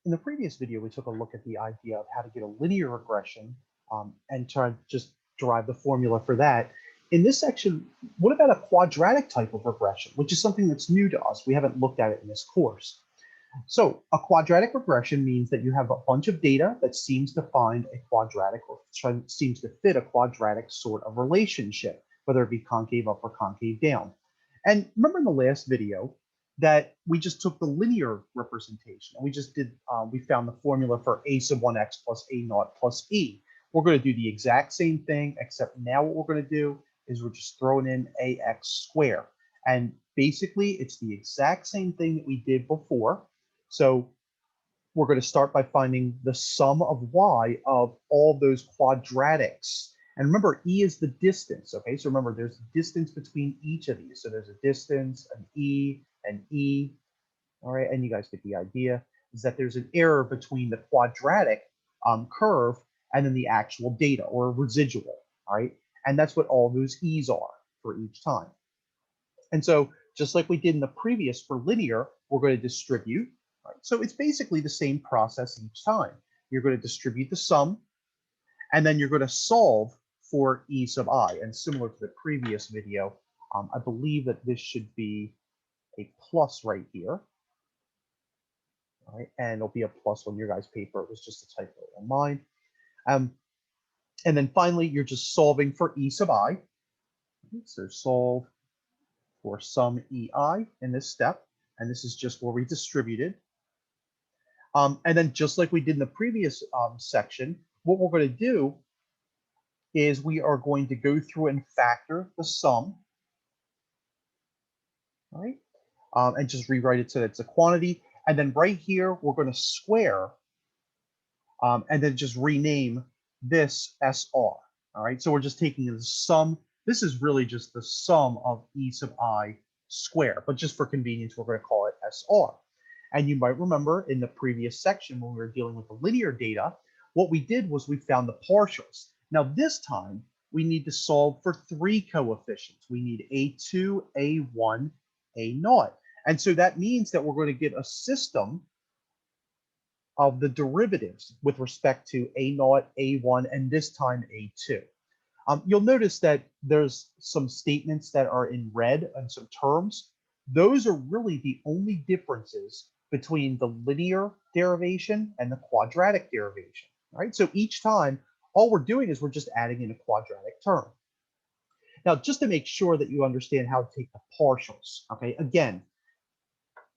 In the previous video, we took a look at the idea of how to get a linear regression and try to just derive the formula for that. In this section, what about a quadratic type of regression, which is something that's new to us? We haven't looked at it in this course. So a quadratic regression means that you have a bunch of data that seems to find a quadratic or seems to fit a quadratic sort of relationship, whether it be concave up or concave down. And remember in the last video that we just took the linear representation and we just did, we found the formula for a sub 1x plus a naught plus e. We're going to do the exact same thing, except now what we're going to do is we're just throwing in ax squared. And basically, it's the exact same thing that we did before. So we're going to start by finding the sum of y of all those quadratics. And remember, e is the distance, okay? So remember, there's a distance between each of these. So there's a distance, an e, all right? And you guys get the idea, is that there's an error between the quadratic curve and then the actual data or residual, all right? And that's what all those e's are for each time. And so just like we did in the previous for linear, we're going to distribute. Right? So it's basically the same process each time. You're going to distribute the sum, and then you're going to solve for e sub I. And similar to the previous video, I believe that this should be a plus right here. All right, and it'll be a plus on your guys' paper. It was just a typo on mine. And then finally, you're just solving for e sub I. So solve for sum ei in this step, and this is just where we distributed. And then just like we did in the previous section, what we're going to do is we are going to go through and factor the sum, right? And just rewrite it so that it's a quantity. And then right here, we're going to square and then just rename this SR. All right, so we're just taking the sum. This is really just the sum of e sub I squared, but just for convenience, we're going to call it SR. And you might remember in the previous section when we were dealing with the linear data, what we did was we found the partials. Now this time, we need to solve for three coefficients. We need A2, A1, A0. And so that means that we're going to get a system of the derivatives with respect to A0, A1, and this time A2. You'll notice that there's some statements that are in red and some terms. Those are really the only differences between the linear derivation and the quadratic derivation, right? So each time, all we're doing is we're just adding in a quadratic term. Now, just to make sure that you understand how to take the partials, okay? Again,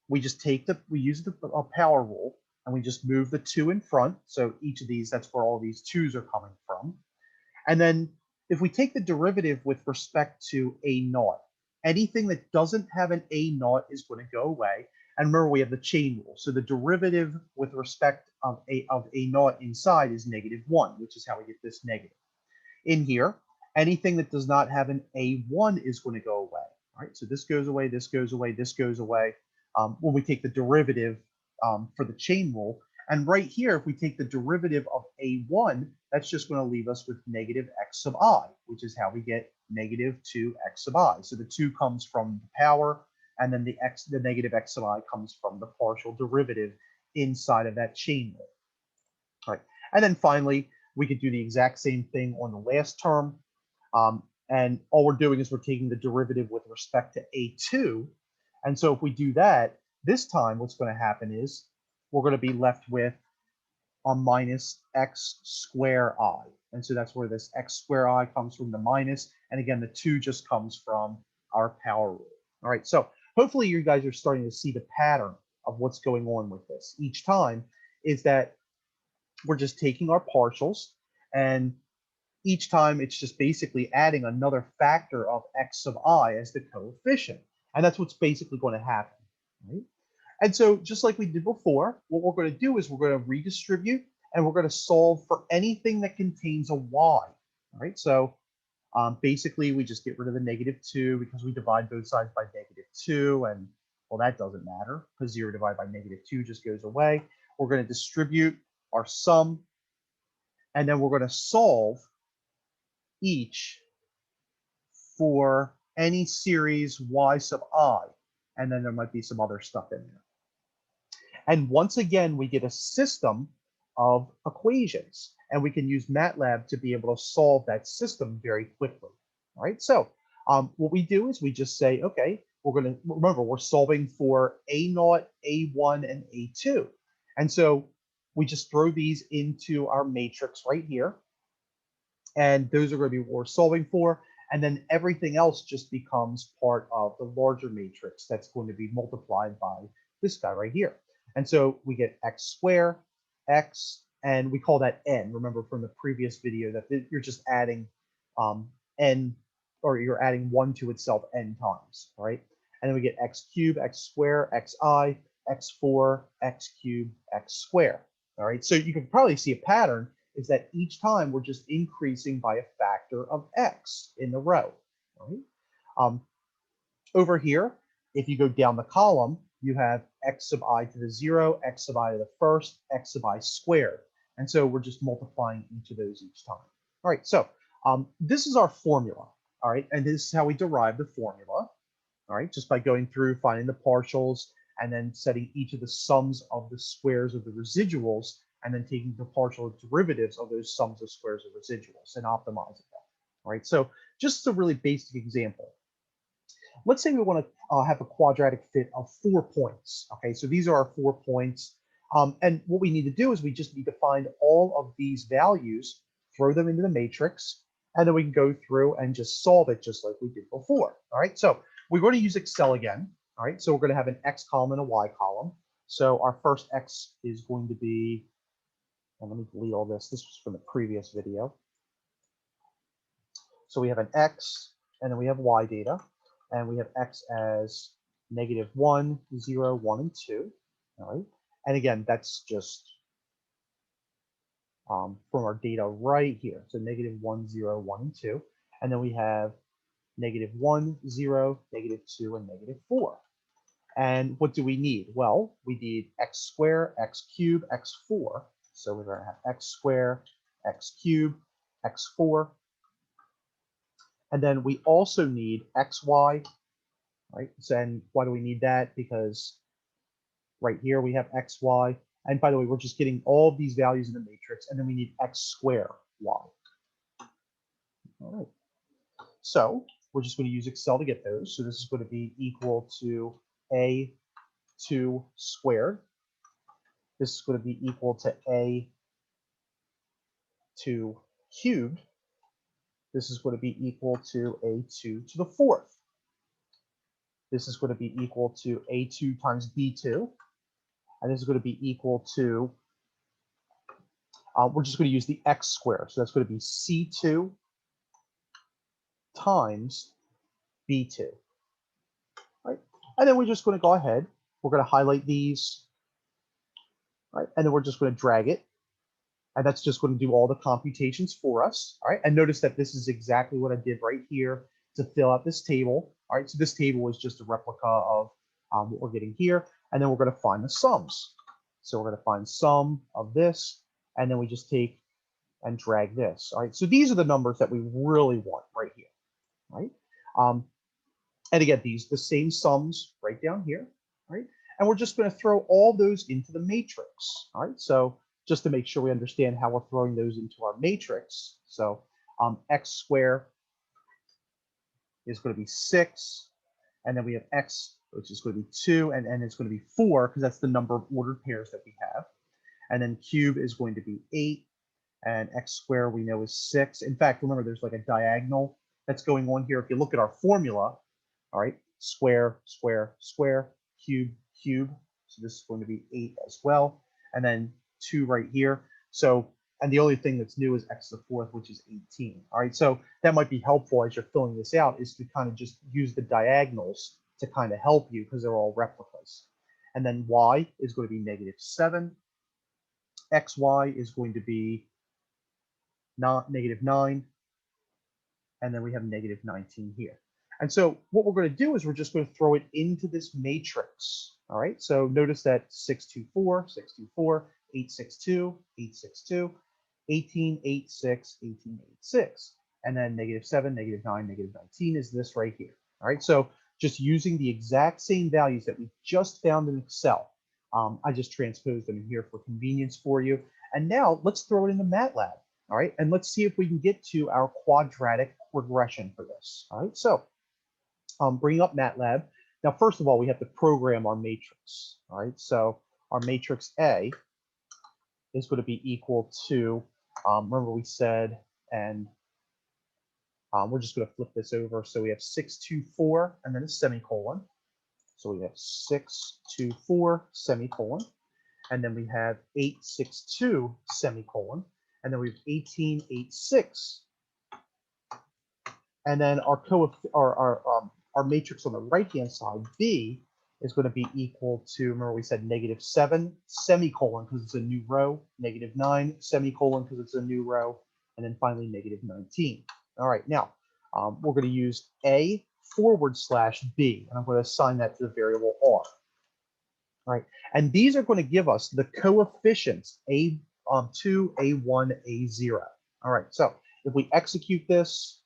we just take we use the power rule and we just move the 2 in front. So each of these, that's where all these 2's are coming from. And then if we take the derivative with respect to A0, anything that doesn't have an A0 is going to go away. And remember, we have the chain rule. So the derivative with respect of A0 inside is -1, which is how we get this negative. In here, anything that does not have an A1 is going to go away. All right, so this goes away, this goes away, this goes away when we take the derivative for the chain rule. And right here, if we take the derivative of A1, that's just going to leave us with negative x sub I, which is how we get -2 x sub I. So the 2 comes from the power, and then the negative x sub I comes from the partial derivative inside of that chain rule. All right, and then finally, we could do the exact same thing on the last term. And all we're doing is we're taking the derivative with respect to A2. And so if we do that, this time what's going to happen is we're going to be left with a minus x squared I. And so that's where this x squared I comes from, the minus. And again, the 2 just comes from our power rule. All right, so hopefully you guys are starting to see the pattern of what's going on with this. Each time is that we're just taking our partials, and each time it's just basically adding another factor of x sub I as the coefficient. And that's what's basically going to happen, right? And so just like we did before, what we're going to do is we're going to redistribute and we're going to solve for anything that contains a y. All right, so basically we just get rid of the -2 because we divide both sides by -2, and well, that doesn't matter because 0 divided by -2 just goes away. We're going to distribute our sum, and then we're going to solve each for any series y sub I, and then there might be some other stuff in there. And once again, we get a system of equations, and we can use MATLAB to be able to solve that system very quickly. All right, so what we do is we just say, okay, we're going to remember we're solving for A0, A1, and A2. And so we just throw these into our matrix right here. And those are going to be what we're solving for. And then everything else just becomes part of the larger matrix that's going to be multiplied by this guy right here. And so we get x squared, x, and we call that n. Remember from the previous video that you're just adding n, or you're adding 1 to itself n times, right? And then we get x cubed, x squared, xi, x4, x cubed, x squared. All right, so you can probably see a pattern is that each time we're just increasing by a factor of x in the row. Right? Over here, if you go down the column, you have x sub I to the 0, x sub I to the first, x sub I squared. And so we're just multiplying each of those each time. All right, so this is our formula. All right, and this is how we derive the formula. All right, just by going through, finding the partials, and then setting each of the sums of the squares of the residuals, and then taking the partial derivatives of those sums of squares of residuals and optimizing them. All right, so just a really basic example. Let's say we want to have a quadratic fit of 4 points. Okay, so these are our 4 points. And what we need to do is we just need to find all of these values, throw them into the matrix, and then we can go through and just solve it just like we did before. All right, so we're going to use Excel again. All right, so we're going to have an X column and a Y column. So our first X is going to be, and let me delete all this. This was from the previous video. So we have an X, and then we have Y data, and we have X as -1, 0, 1, and 2. All right, and again, that's just from our data right here. So -1, 0, 1, and 2. And then we have -1, 0, -2, and -4. And what do we need? Well, we need x squared, x cubed, x4. So we're going to have x squared, x cubed, x4. And then we also need xy, right? So, and why do we need that? Because right here we have xy. And by the way, we're just getting all of these values in the matrix, and then we need x squared y. All right. So we're just going to use Excel to get those. So this is going to be equal to A2 squared. This is going to be equal to A2 cubed. This is going to be equal to A2 to the 4th. This is going to be equal to A2 times B2. And this is going to be equal to, we're just going to use the x squared. So that's going to be C2 times B2. Right? And then we're just going to go ahead. We're going to highlight these. Right? And then we're just going to drag it. And that's just going to do all the computations for us. All right. And notice that this is exactly what I did right here to fill out this table. All right. So this table is just a replica of what we're getting here. And then we're going to find the sums. So we're going to find sum of this. And then we just take and drag this. All right. So these are the numbers that we really want right here. Right. And again, the same sums right down here. Right. And we're just going to throw all those into the matrix. All right. So just to make sure we understand how we're throwing those into our matrix. So x squared is going to be 6. And then we have x, which is going to be 2. And it's going to be 4, because that's the number of ordered pairs that we have. And then cube is going to be 8. And x squared we know is 6. In fact, remember, there's like a diagonal that's going on here. If you look at our formula, all right, square, square, square, cube, cube. So this is going to be 8 as well. And then 2 right here. So, and the only thing that's new is x to the 4th, which is 18. All right, so that might be helpful as you're filling this out, is to kind of just use the diagonals to kind of help you, because they're all replicas. And then y is going to be -7. xy is going to be not -9. And then we have -19 here. And so what we're going to do is we're just going to throw it into this matrix. All right, so notice that 624, 624, 862, 862, 1886, 1886, and then -7, -9, -19 is this right here. All right, so just using the exact same values that we just found in Excel, I just transposed them in here for convenience for you. And now let's throw it into MATLAB. All right, and let's see if we can get to our quadratic regression for this. All right, so bring up MATLAB. Now, first of all, we have to program our matrix. All right, so our matrix A is going to be equal to, remember we said, and we're just going to flip this over. So we have 624 and then a semicolon. So we have 624 semicolon. And then we have 862 semicolon. And then we have 1886. And then our matrix on the right-hand side, B, is going to be equal to, remember we said -7 semicolon because it's a new row, -9 semicolon because it's a new row, and then finally -19. All right, now we're going to use A/B, and I'm going to assign that to the variable R. All right, and these are going to give us the coefficients A2, A1, A0. All right, so if we execute this,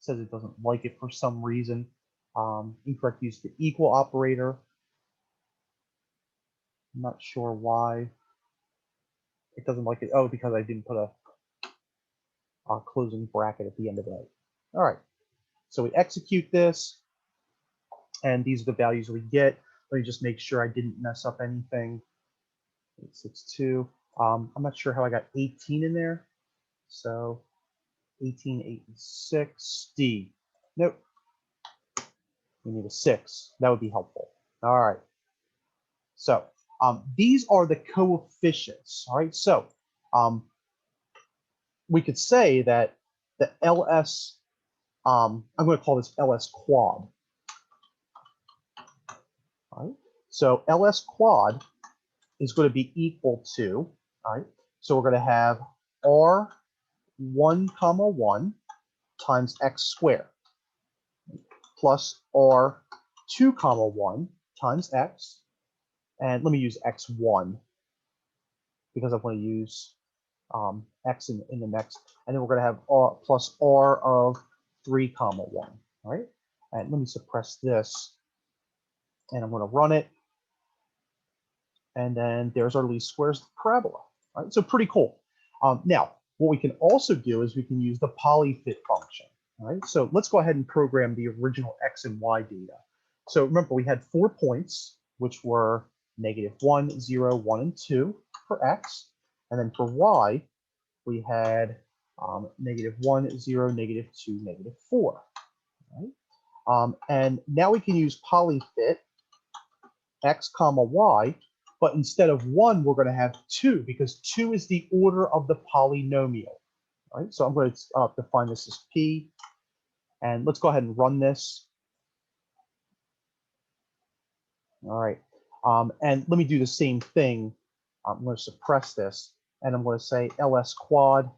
says it doesn't like it for some reason. Incorrect use of the equal operator. I'm not sure why it doesn't like it. Oh, because I didn't put a closing bracket at the end of it. All right, so we execute this, and these are the values we get. Let me just make sure I didn't mess up anything. 862. I'm not sure how I got 18 in there. So 1886 D. Nope. We need a 6. That would be helpful. All right. So these are the coefficients. All right. So we could say that the LS, I'm going to call this LS quad. All right. So LS quad is going to be equal to, all right. So we're going to have R1, 1 times x squared plus R2, 1 times x. And let me use x1 because I want to use x in the next. And then we're going to have R plus R of 3, 1. All right. And let me suppress this. And I'm going to run it. And then there's our least squares parabola. All right. So pretty cool. Now, what we can also do is we can use the Polyfit function. All right. So let's go ahead and program the original x and y data. So remember, we had 4 points, which were -1, 0, 1, and 2 for x. And then for y, we had -1, 0, -2, -4. Right? And now we can use Polyfit x, y, but instead of 1, we're going to have 2 because 2 is the order of the polynomial. All right? So I'm going to define this as p. And let's go ahead and run this. All right. And let me do the same thing. I'm going to suppress this, and I'm going to say LS quad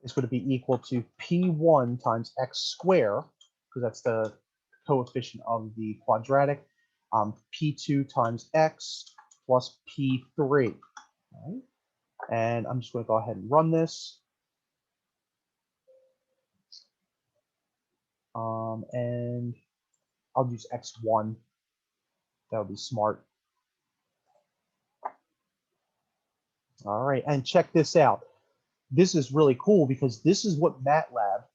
is going to be equal to P1 times x squared, because that's the coefficient of the quadratic, P2 times x plus P3. Right? And I'm just going to go ahead and run this. And I'll use x1. That would be smart. All right, and check this out. This is really cool because this is what MATLAB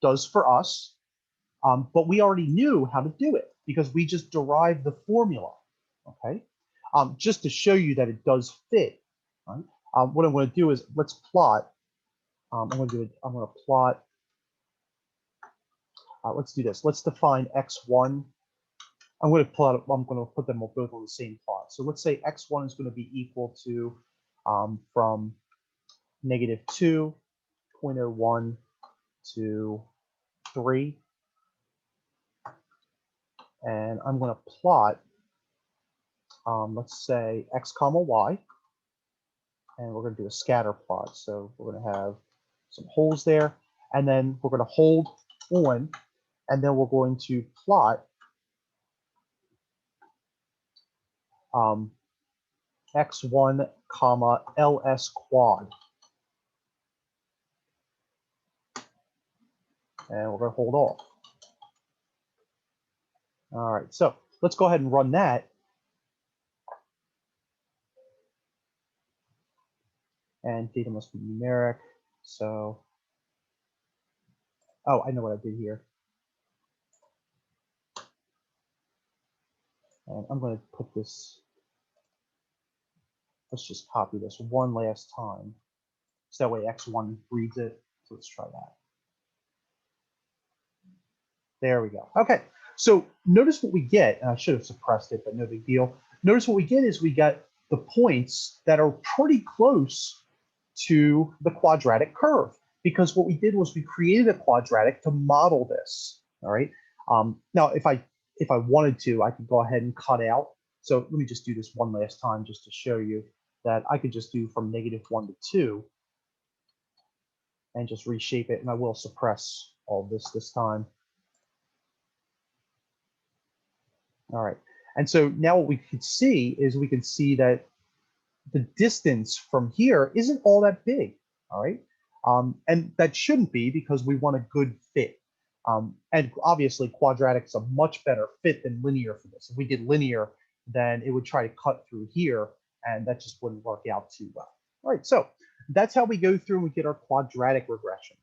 does for us, but we already knew how to do it because we just derived the formula, okay? Just to show you that it does fit, right? What I'm going to do is let's plot. I'm going to plot. Let's do this. Let's define x1. I'm going to put them both on the same plot. So let's say x1 is going to be equal to from -2.01 to 3. And I'm going to plot, let's say x, y, and we're going to do a scatter plot. So we're going to have some holes there, and then we're going to hold on, and then we're going to plot x1, ls quad. and we're going to hold off. All right, so let's go ahead and run that. And data must be numeric. So, oh, I know what I did here. And I'm going to put this, let's just copy this one last time. So that way X1 reads it. So let's try that. There we go. Okay, so notice what we get, and I should have suppressed it, but no big deal. Notice what we get is we got the points that are pretty close to the quadratic curve, because what we did was we created a quadratic to model this. All right. Now, if I wanted to, I could go ahead and cut out. So let me just do this one last time just to show you that I could just do from -1 to 2 and just reshape it, and I will suppress all this time. All right, and so now what we can see is we can see that the distance from here isn't all that big. All right, and that shouldn't be, because we want a good fit. And obviously, quadratic is a much better fit than linear for this. If we did linear, then it would try to cut through here, and that just wouldn't work out too well. All right, so that's how we go through and we get our quadratic regression.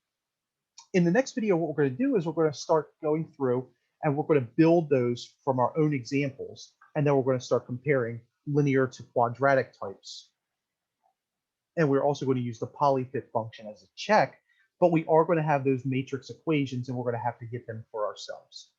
In the next video, what we're going to do is we're going to start going through and we're going to build those from our own examples. And then we're going to start comparing linear to quadratic types. And we're also going to use the Polyfit function as a check, but we are going to have those matrix equations and we're going to have to get them for ourselves.